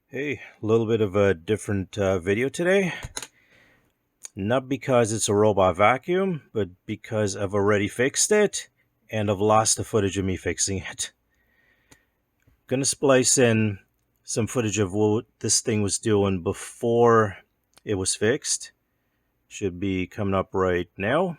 Hey, a little bit of a different video today. Not because it's a robot vacuum, but because I've already fixed it and I've lost the footage of me fixing it. Gonna splice in some footage of what this thing was doing before it was fixed. Should be coming up right now.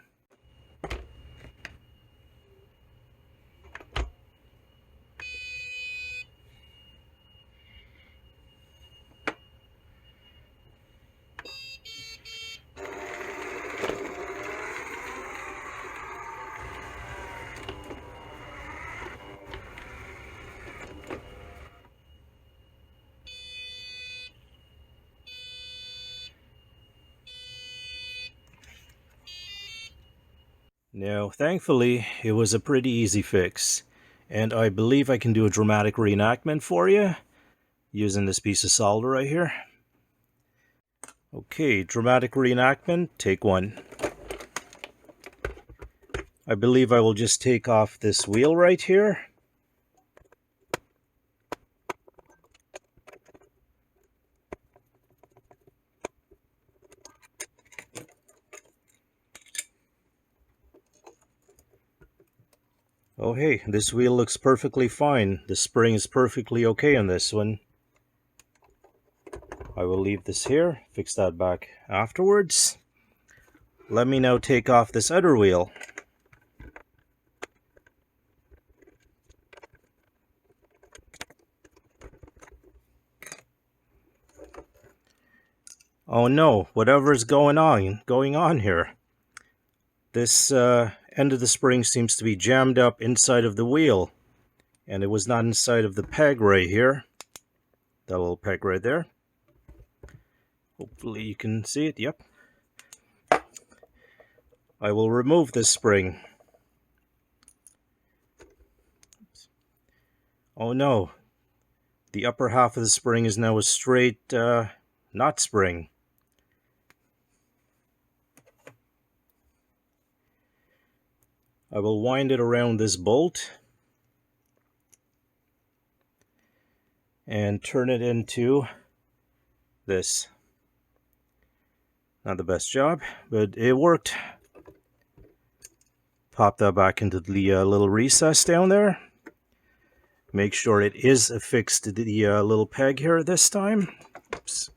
Now, thankfully, it was a pretty easy fix, and I believe I can do a dramatic reenactment for you using this piece of solder right here. Okay, dramatic reenactment, take one. I believe I will just take off this wheel right here. Oh hey, this wheel looks perfectly fine. The spring is perfectly okay on this one. I will leave this here, fix that back afterwards. Let me now take off this other wheel. Oh no, whatever is going on here. This end of the spring seems to be jammed up inside of the wheel, and it was not inside of the peg right here. That little peg right there. Hopefully you can see it. Yep. I will remove this spring. Oh no, the upper half of the spring is now a straight knot spring. I will wind it around this bolt and turn it into this. Not the best job, but it worked. Pop that back into the little recess down there. Make sure it is affixed to the little peg here this time. Oops.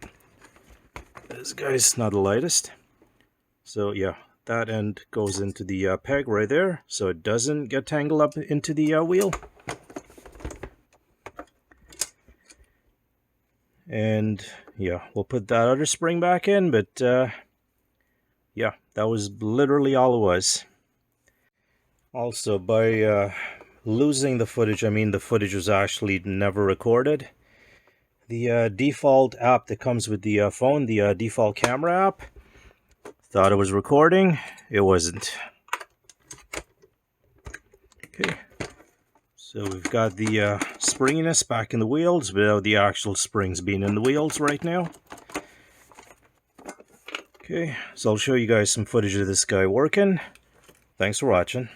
This guy's not the lightest. So yeah, that end goes into the peg right there, so it doesn't get tangled up into the wheel. And yeah, we'll put that other spring back in, but yeah, that was literally all it was. Also, by losing the footage, I mean the footage was actually never recorded. The default app that comes with the phone, the default camera app, thought it was recording. It wasn't. Okay, so we've got the springiness back in the wheels without the actual springs being in the wheels right now. Okay, so I'll show you guys some footage of this guy working. Thanks for watching.